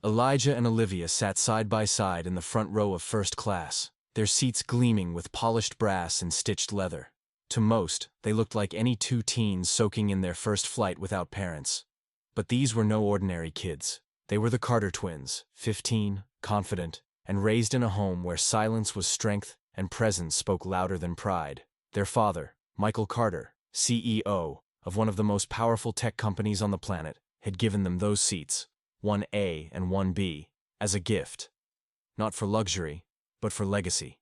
Elijah and Olivia sat side by side in the front row of first class, their seats gleaming with polished brass and stitched leather. To most, they looked like any two teens soaking in their first flight without parents. But these were no ordinary kids. They were the Carter twins, 15, confident, and raised in a home where silence was strength and presence spoke louder than pride. Their father, Michael Carter, CEO of one of the most powerful tech companies on the planet, had given them those seats, 1A and 1B, as a gift. Not for luxury, but for legacy.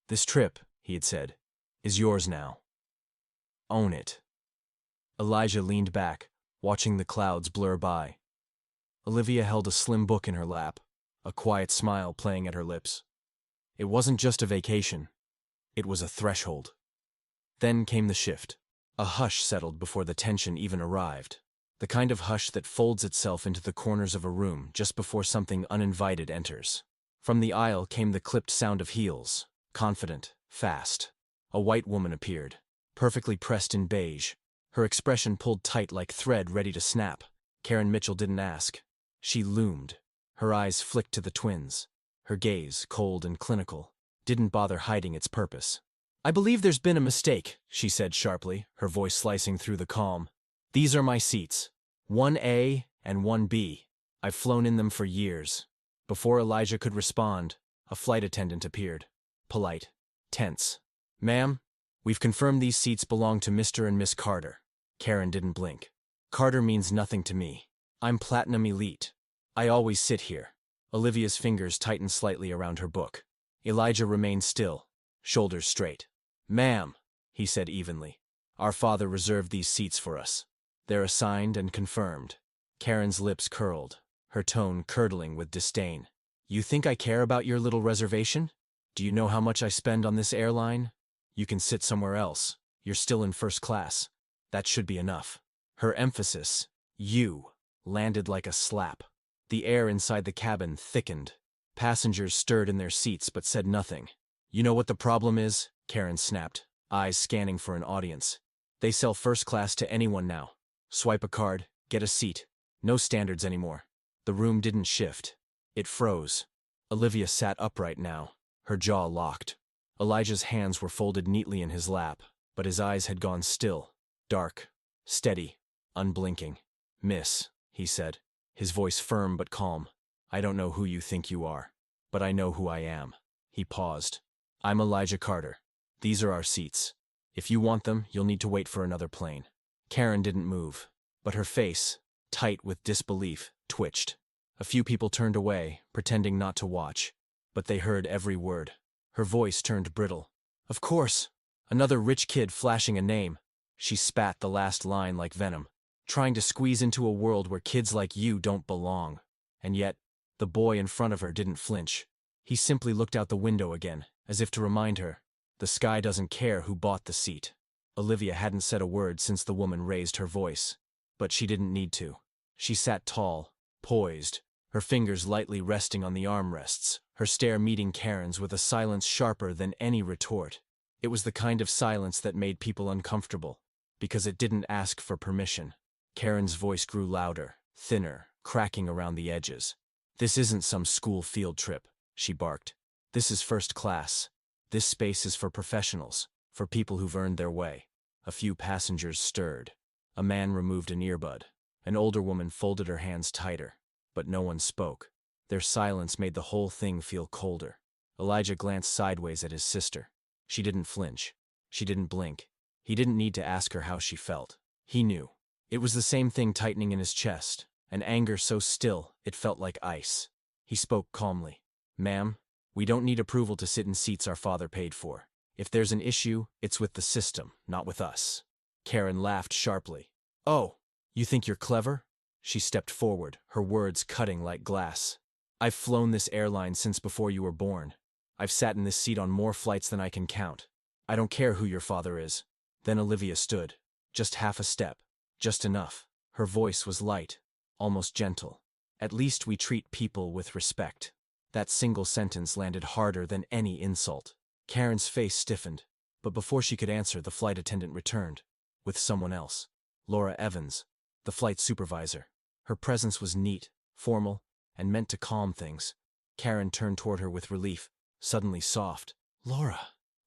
"This trip," he had said, "is yours now. Own it." Elijah leaned back, watching the clouds blur by. Olivia held a slim book in her lap, a quiet smile playing at her lips. It wasn't just a vacation. It was a threshold. Then came the shift. A hush settled before the tension even arrived. The kind of hush that folds itself into the corners of a room just before something uninvited enters. From the aisle came the clipped sound of heels, confident, fast. A white woman appeared, perfectly pressed in beige, her expression pulled tight like thread ready to snap. Karen Mitchell didn't ask. She loomed. Her eyes flicked to the twins. Her gaze, cold and clinical, didn't bother hiding its purpose. "I believe there's been a mistake," she said sharply, her voice slicing through the calm. "These are my seats, 1A and 1B. I've flown in them for years." Before Elijah could respond, a flight attendant appeared, polite, tense. "Ma'am, we've confirmed these seats belong to Mr. and Miss Carter." Karen didn't blink. "Carter means nothing to me. I'm Platinum Elite. I always sit here." Olivia's fingers tightened slightly around her book. Elijah remained still, shoulders straight. "Ma'am," he said evenly, "our father reserved these seats for us. They're assigned and confirmed." Karen's lips curled, her tone curdling with disdain. "You think I care about your little reservation? Do you know how much I spend on this airline? You can sit somewhere else. You're still in first class. That should be enough." Her emphasis, "you," landed like a slap. The air inside the cabin thickened. Passengers stirred in their seats but said nothing. "You know what the problem is?" Karen snapped, eyes scanning for an audience. "They sell first class to anyone now. Swipe a card, get a seat. No standards anymore." The room didn't shift. It froze. Olivia sat upright now, her jaw locked. Elijah's hands were folded neatly in his lap, but his eyes had gone still, dark, steady, unblinking. "Miss," he said, his voice firm but calm, "I don't know who you think you are, but I know who I am." He paused. "I'm Elijah Carter. These are our seats. If you want them, you'll need to wait for another plane." Karen didn't move, but her face, tight with disbelief, twitched. A few people turned away, pretending not to watch, but they heard every word. Her voice turned brittle. "Of course. Another rich kid flashing a name." She spat the last line like venom. "Trying to squeeze into a world where kids like you don't belong." And yet, the boy in front of her didn't flinch. He simply looked out the window again, as if to remind her, the sky doesn't care who bought the seat. Olivia hadn't said a word since the woman raised her voice. But she didn't need to. She sat tall, poised, her fingers lightly resting on the armrests, her stare meeting Karen's with a silence sharper than any retort. It was the kind of silence that made people uncomfortable, because it didn't ask for permission. Karen's voice grew louder, thinner, cracking around the edges. "This isn't some school field trip," she barked. "This is first class. This space is for professionals, for people who've earned their way." A few passengers stirred. A man removed an earbud. An older woman folded her hands tighter, but no one spoke. Their silence made the whole thing feel colder. Elijah glanced sideways at his sister. She didn't flinch. She didn't blink. He didn't need to ask her how she felt. He knew. It was the same thing tightening in his chest, an anger so still it felt like ice. He spoke calmly. "Ma'am, we don't need approval to sit in seats our father paid for. If there's an issue, it's with the system, not with us." Karen laughed sharply. "Oh, you think you're clever?" She stepped forward, her words cutting like glass. "I've flown this airline since before you were born. I've sat in this seat on more flights than I can count. I don't care who your father is." Then Olivia stood. Just half a step. Just enough. Her voice was light, almost gentle. "At least we treat people with respect." That single sentence landed harder than any insult. Karen's face stiffened, but before she could answer, the flight attendant returned. With someone else. Laura Evans, the flight supervisor. Her presence was neat, formal, and meant to calm things. Karen turned toward her with relief, suddenly soft. Laura,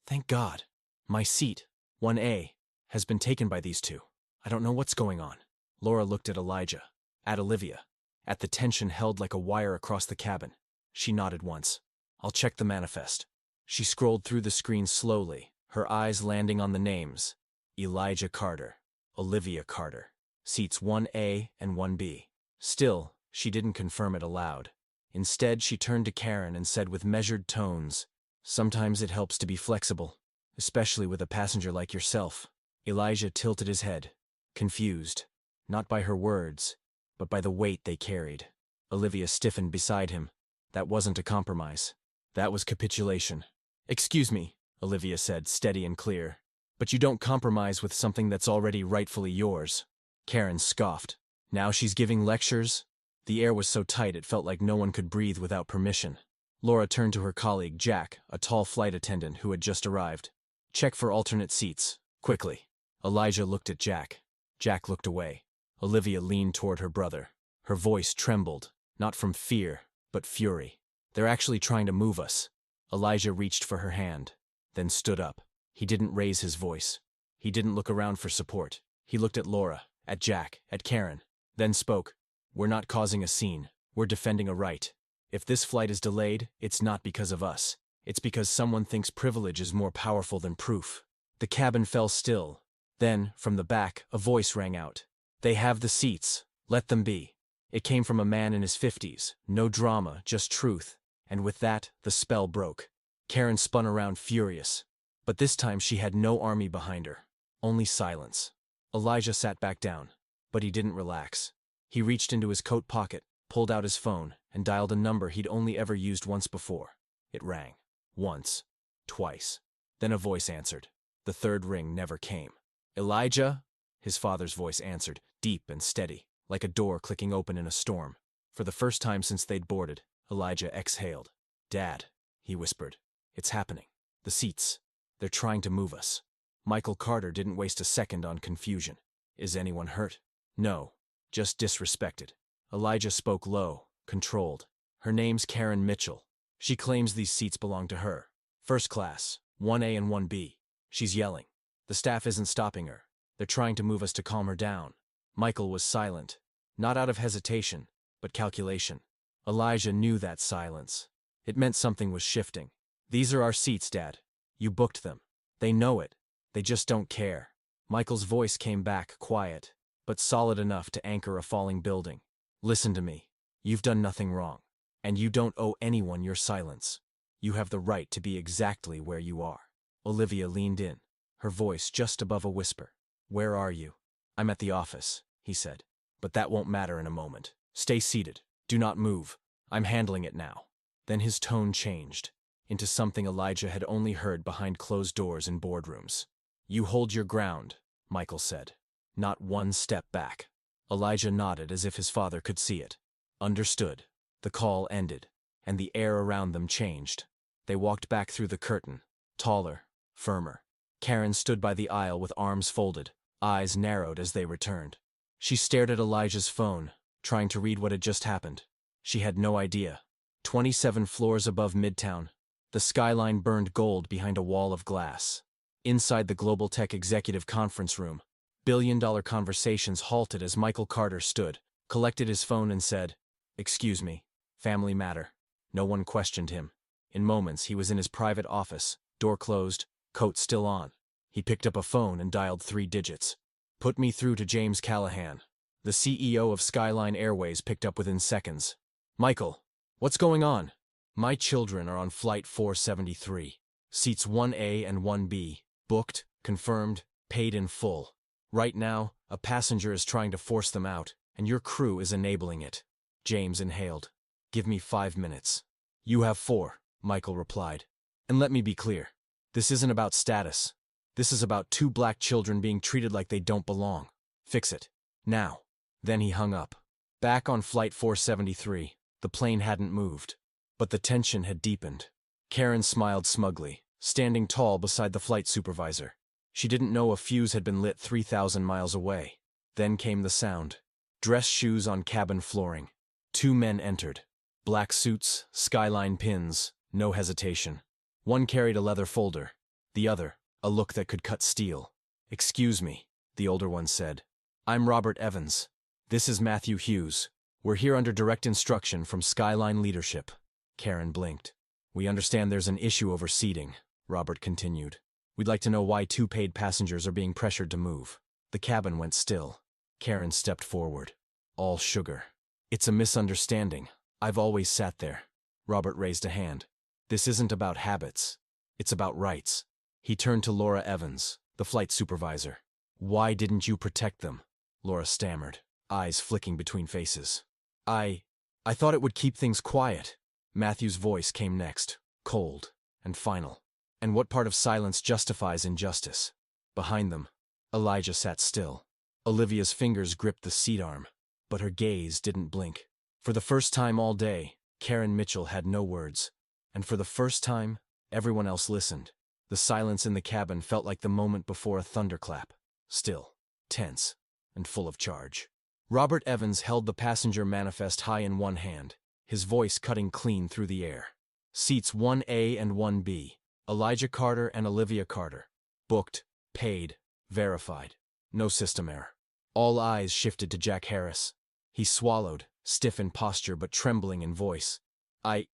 thank God. My seat, 1A, has been taken by these two. I don't know what's going on. Laura looked at Elijah, at Olivia, at the tension held like a wire across the cabin. She nodded once. I'll check the manifest. She scrolled through the screen slowly, her eyes landing on the names. Elijah Carter, Olivia Carter, seats 1A and 1B. Still, she didn't confirm it aloud. Instead, she turned to Karen and said with measured tones, "Sometimes it helps to be flexible, especially with a passenger like yourself." Elijah tilted his head, confused, not by her words, but by the weight they carried. Olivia stiffened beside him. That wasn't a compromise. That was capitulation. "Excuse me," Olivia said, steady and clear, "but you don't compromise with something that's already rightfully yours." Karen scoffed. Now she's giving lectures? The air was so tight it felt like no one could breathe without permission. Laura turned to her colleague, Jack, a tall flight attendant who had just arrived. "Check for alternate seats, quickly." Elijah looked at Jack. Jack looked away. Olivia leaned toward her brother. Her voice trembled, not from fear, but fury. "They're actually trying to move us." Elijah reached for her hand, then stood up. He didn't raise his voice. He didn't look around for support. He looked at Laura, at Jack, at Karen, then spoke. "We're not causing a scene. We're defending a right. If this flight is delayed, it's not because of us. It's because someone thinks privilege is more powerful than proof." The cabin fell still. Then, from the back, a voice rang out. "They have the seats. Let them be." It came from a man in his 50s. No drama, just truth. And with that, the spell broke. Karen spun around furious. But this time she had no army behind her. Only silence. Elijah sat back down. But he didn't relax. He reached into his coat pocket, pulled out his phone, and dialed a number he'd only ever used once before. It rang. Once. Twice. Then a voice answered. The third ring never came. "Elijah?" His father's voice answered, deep and steady, like a door clicking open in a storm. For the first time since they'd boarded, Elijah exhaled. "Dad," he whispered. "It's happening. The seats. They're trying to move us." Michael Carter didn't waste a second on confusion. "Is anyone hurt?" "No. Just disrespected." Elijah spoke low, controlled. "Her name's Karen Mitchell. She claims these seats belong to her. First class, 1A and 1B. She's yelling. The staff isn't stopping her. They're trying to move us to calm her down." Michael was silent. Not out of hesitation, but calculation. Elijah knew that silence. It meant something was shifting. "These are our seats, Dad. You booked them. They know it. They just don't care." Michael's voice came back, quiet, but solid enough to anchor a falling building. "Listen to me. You've done nothing wrong. And you don't owe anyone your silence. You have the right to be exactly where you are." Olivia leaned in, her voice just above a whisper. "Where are you?" "I'm at the office," he said. "But that won't matter in a moment. Stay seated. Do not move. I'm handling it now." Then his tone changed, into something Elijah had only heard behind closed doors in boardrooms. "You hold your ground," Michael said. "Not one step back." Elijah nodded as if his father could see it. "Understood." The call ended, and the air around them changed. They walked back through the curtain, taller, firmer. Karen stood by the aisle with arms folded, eyes narrowed as they returned. She stared at Elijah's phone, trying to read what had just happened. She had no idea. 27 floors above Midtown, the skyline burned gold behind a wall of glass. Inside the Global Tech Executive Conference Room, billion-dollar conversations halted as Michael Carter stood, collected his phone and said, "Excuse me, family matter." No one questioned him. In moments, he was in his private office, door closed, coat still on. He picked up a phone and dialed 3 digits. "Put me through to James Callahan." The CEO of Skyline Airways picked up within seconds. "Michael, what's going on?" "My children are on Flight 473. Seats 1A and 1B. Booked, confirmed, paid in full. Right now, a passenger is trying to force them out, and your crew is enabling it." James inhaled. "Give me 5 minutes." "You have 4, Michael replied. "And let me be clear. This isn't about status. This is about 2 black children being treated like they don't belong. Fix it. Now." Then he hung up. Back on Flight 473, the plane hadn't moved. But the tension had deepened. Karen smiled smugly, standing tall beside the flight supervisor. She didn't know a fuse had been lit 3,000 miles away. Then came the sound. Dress shoes on cabin flooring. 2 men entered. Black suits, skyline pins, no hesitation. One carried a leather folder, the other, a look that could cut steel. "Excuse me," the older one said. "I'm Robert Evans. This is Matthew Hughes. We're here under direct instruction from Skyline leadership." Karen blinked. "We understand there's an issue over seating," Robert continued. "We'd like to know why 2 paid passengers are being pressured to move." The cabin went still. Karen stepped forward. "All sugar. It's a misunderstanding. I've always sat there." Robert raised a hand. "This isn't about habits. It's about rights." He turned to Laura Evans, the flight supervisor. "Why didn't you protect them?" Laura stammered, eyes flicking between faces. I thought it would keep things quiet." Matthew's voice came next, cold and final. "And what part of silence justifies injustice?" Behind them, Elijah sat still. Olivia's fingers gripped the seat arm, but her gaze didn't blink. For the first time all day, Karen Mitchell had no words. And for the first time, everyone else listened. The silence in the cabin felt like the moment before a thunderclap. Still, tense, and full of charge. Robert Evans held the passenger manifest high in one hand, his voice cutting clean through the air. "Seats 1A and 1B. Elijah Carter and Olivia Carter. Booked, paid, verified. No system error." All eyes shifted to Jack Harris. He swallowed, stiff in posture but trembling in voice. I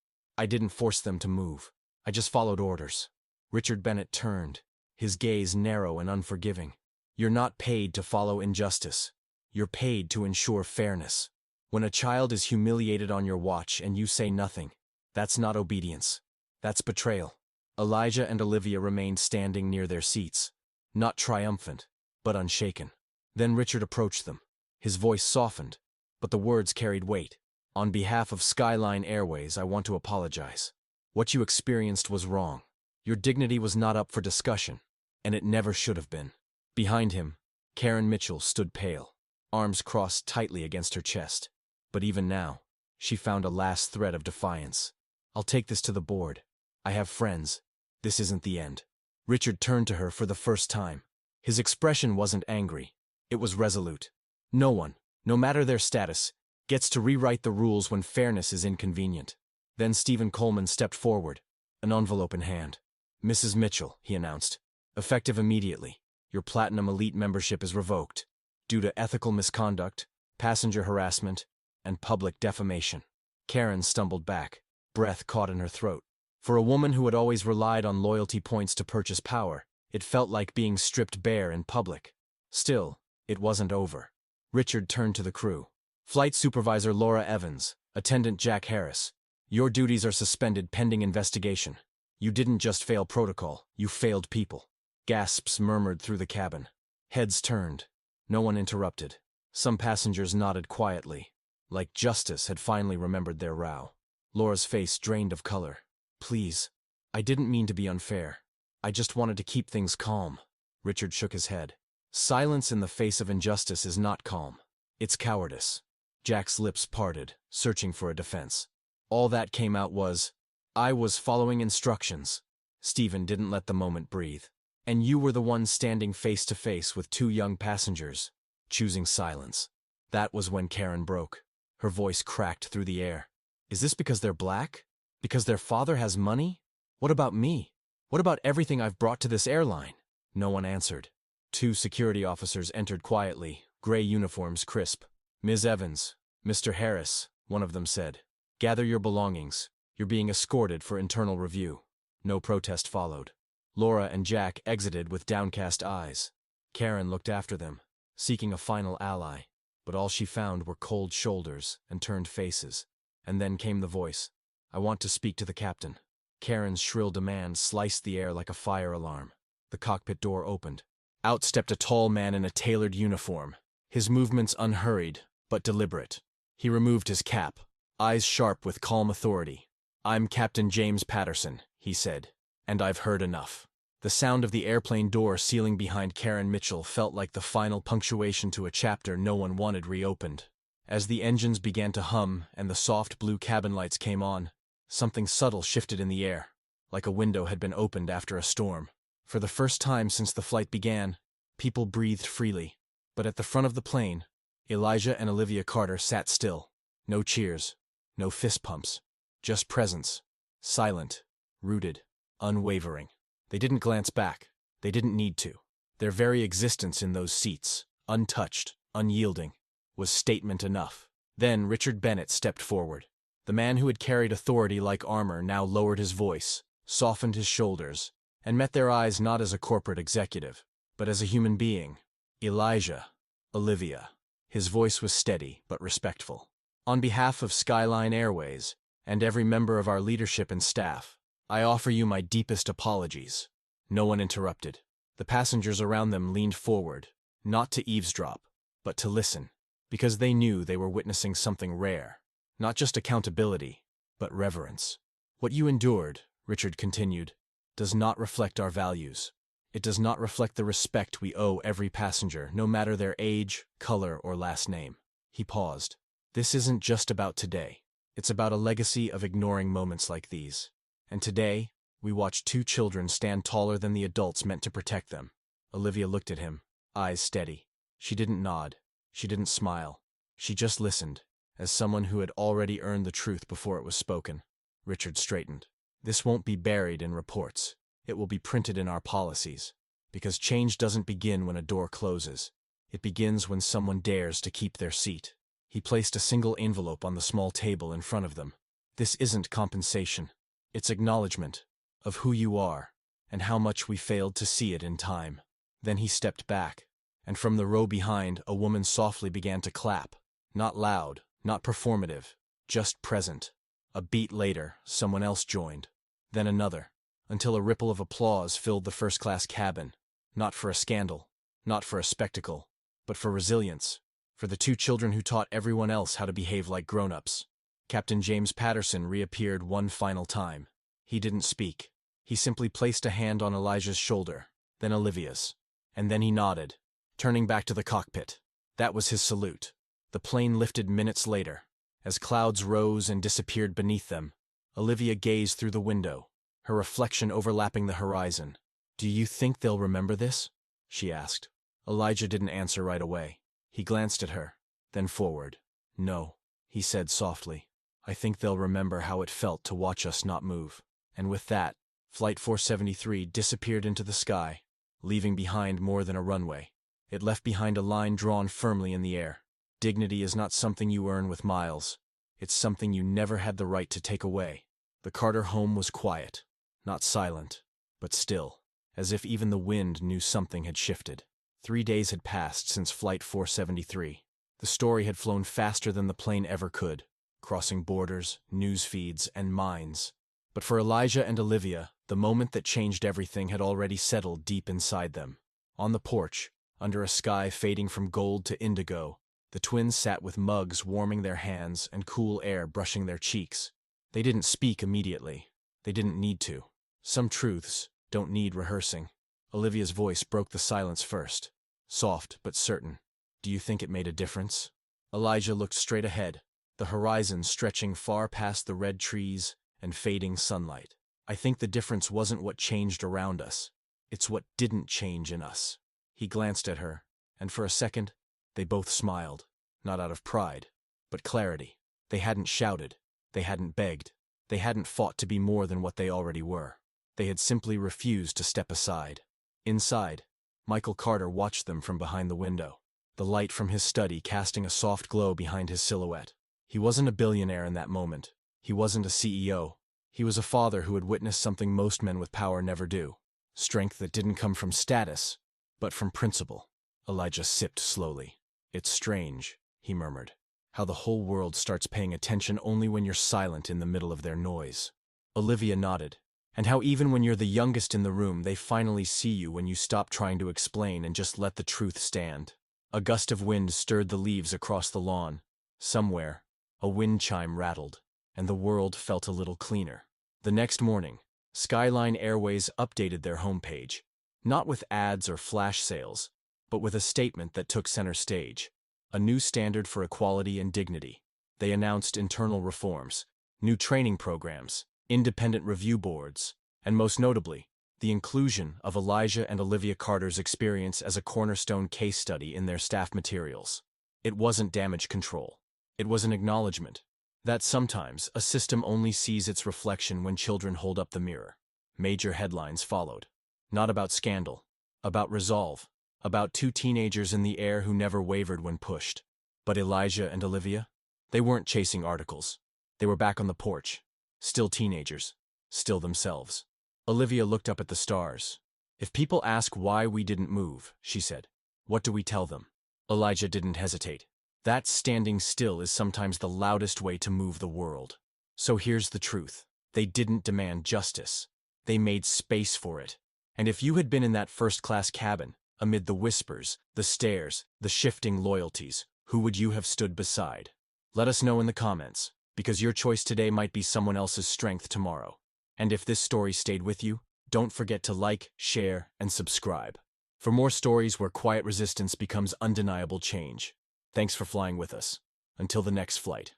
didn't force them to move. I just followed orders." Richard Bennett turned, his gaze narrow and unforgiving. "You're not paid to follow injustice. You're paid to ensure fairness. When a child is humiliated on your watch and you say nothing, that's not obedience. That's betrayal." Elijah and Olivia remained standing near their seats, not triumphant, but unshaken. Then Richard approached them. His voice softened, but the words carried weight. "On behalf of Skyline Airways, I want to apologize. What you experienced was wrong. Your dignity was not up for discussion, and it never should have been." Behind him, Karen Mitchell stood pale, arms crossed tightly against her chest. But even now, she found a last thread of defiance. "I'll take this to the board. I have friends. This isn't the end." Richard turned to her for the first time. His expression wasn't angry. It was resolute. No one, no matter their status, gets to rewrite the rules when fairness is inconvenient. Then Stephen Coleman stepped forward, an envelope in hand. "Mrs. Mitchell," he announced, "effective immediately, your Platinum Elite membership is revoked, due to ethical misconduct, passenger harassment, and public defamation." Karen stumbled back, breath caught in her throat. For a woman who had always relied on loyalty points to purchase power, it felt like being stripped bare in public. Still, it wasn't over. Richard turned to the crew. "Flight Supervisor Laura Evans, Attendant Jack Harris, your duties are suspended pending investigation. You didn't just fail protocol, you failed people." Gasps murmured through the cabin. Heads turned. No one interrupted. Some passengers nodded quietly, like justice had finally remembered their row. Laura's face drained of color. "Please, I didn't mean to be unfair. I just wanted to keep things calm." Richard shook his head. "Silence in the face of injustice is not calm. It's cowardice." Jack's lips parted, searching for a defense. All that came out was, "I was following instructions." Stephen didn't let the moment breathe. "And you were the one standing face to face with 2 young passengers, choosing silence." That was when Karen broke. Her voice cracked through the air. "Is this because they're black? Because their father has money? What about me? What about everything I've brought to this airline?" No one answered. 2 security officers entered quietly, gray uniforms crisp. "Ms. Evans, Mr. Harris," one of them said. "Gather your belongings. You're being escorted for internal review." No protest followed. Laura and Jack exited with downcast eyes. Karen looked after them, seeking a final ally, but all she found were cold shoulders and turned faces. And then came the voice. "I want to speak to the captain." Karen's shrill demand sliced the air like a fire alarm. The cockpit door opened. Out stepped a tall man in a tailored uniform, his movements unhurried, but deliberate. He removed his cap, eyes sharp with calm authority. "I'm Captain James Patterson," he said, "and I've heard enough." The sound of the airplane door sealing behind Karen Mitchell felt like the final punctuation to a chapter no one wanted reopened. As the engines began to hum and the soft blue cabin lights came on, something subtle shifted in the air, like a window had been opened after a storm. For the first time since the flight began, people breathed freely. But at the front of the plane, Elijah and Olivia Carter sat still. No cheers, No fist pumps. Just presence. Silent. Rooted. Unwavering. They didn't glance back. They didn't need to. Their very existence in those seats, untouched, unyielding, was statement enough. Then Richard Bennett stepped forward. The man who had carried authority like armor now lowered his voice, softened his shoulders, and met their eyes not as a corporate executive, but as a human being. Elijah. Olivia. His voice was steady but respectful. On behalf of Skyline Airways, and every member of our leadership and staff, I offer you my deepest apologies. No one interrupted. The passengers around them leaned forward, not to eavesdrop, but to listen, because they knew they were witnessing something rare. Not just accountability, but reverence. What you endured, Richard continued, does not reflect our values. It does not reflect the respect we owe every passenger, no matter their age, color, or last name. He paused. This isn't just about today. It's about a legacy of ignoring moments like these. And today, we watched two children stand taller than the adults meant to protect them. Olivia looked at him, eyes steady. She didn't nod. She didn't smile. She just listened, as someone who had already earned the truth before it was spoken. Richard straightened. This won't be buried in reports. It will be printed in our policies. Because change doesn't begin when a door closes. It begins when someone dares to keep their seat. He placed a single envelope on the small table in front of them. This isn't compensation. It's acknowledgement of who you are and how much we failed to see it in time. Then he stepped back, and from the row behind, a woman softly began to clap. Not loud, not performative, just present. A beat later, someone else joined. Then another, until a ripple of applause filled the first-class cabin. Not for a scandal, not for a spectacle, but for resilience. For the two children who taught everyone else how to behave like grown-ups. Captain James Patterson reappeared one final time. He didn't speak. He simply placed a hand on Elijah's shoulder, then Olivia's. And then he nodded, turning back to the cockpit. That was his salute. The plane lifted minutes later. As clouds rose and disappeared beneath them, Olivia gazed through the window, her reflection overlapping the horizon. "Do you think they'll remember this?" she asked. Elijah didn't answer right away. He glanced at her, then forward. "No," he said softly. "I think they'll remember how it felt to watch us not move." And with that, Flight 473 disappeared into the sky, leaving behind more than a runway. It left behind a line drawn firmly in the air. Dignity is not something you earn with miles. It's something you never had the right to take away. The Carter home was quiet, not silent, but still, as if even the wind knew something had shifted. 3 days had passed since Flight 473. The story had flown faster than the plane ever could, crossing borders, news feeds, and minds. But for Elijah and Olivia, the moment that changed everything had already settled deep inside them. On the porch, under a sky fading from gold to indigo, the twins sat with mugs warming their hands and cool air brushing their cheeks. They didn't speak immediately. They didn't need to. Some truths don't need rehearsing. Olivia's voice broke the silence first, soft but certain. "Do you think it made a difference?" Elijah looked straight ahead, the horizon stretching far past the red trees and fading sunlight. "I think the difference wasn't what changed around us. It's what didn't change in us." He glanced at her, and for a second, they both smiled, not out of pride, but clarity. They hadn't shouted. They hadn't begged. They hadn't fought to be more than what they already were. They had simply refused to step aside. Inside, Michael Carter watched them from behind the window, the light from his study casting a soft glow behind his silhouette. He wasn't a billionaire in that moment. He wasn't a CEO. He was a father who had witnessed something most men with power never do. Strength that didn't come from status, but from principle. Elijah sipped slowly. "It's strange," he murmured, "how the whole world starts paying attention only when you're silent in the middle of their noise." Olivia nodded. "And how even when you're the youngest in the room, they finally see you when you stop trying to explain and just let the truth stand." A gust of wind stirred the leaves across the lawn. Somewhere, a wind chime rattled, and the world felt a little cleaner. The next morning, Skyline Airways updated their homepage, not with ads or flash sales, but with a statement that took center stage. A new standard for equality and dignity. They announced internal reforms, new training programs, independent review boards, and most notably, the inclusion of Elijah and Olivia Carter's experience as a cornerstone case study in their staff materials. It wasn't damage control. It was an acknowledgement. That sometimes a system only sees its reflection when children hold up the mirror. Major headlines followed. Not about scandal, about resolve, about two teenagers in the air who never wavered when pushed. But Elijah and Olivia? They weren't chasing articles. They were back on the porch, still teenagers, still themselves. Olivia looked up at the stars. If people ask why we didn't move, she said, what do we tell them? Elijah didn't hesitate. That standing still is sometimes the loudest way to move the world. So here's the truth. They didn't demand justice. They made space for it. And if you had been in that first-class cabin, amid the whispers, the stares, the shifting loyalties, who would you have stood beside? Let us know in the comments, because your choice today might be someone else's strength tomorrow. And if this story stayed with you, don't forget to like, share, and subscribe. For more stories where quiet resistance becomes undeniable change. Thanks for flying with us. Until the next flight.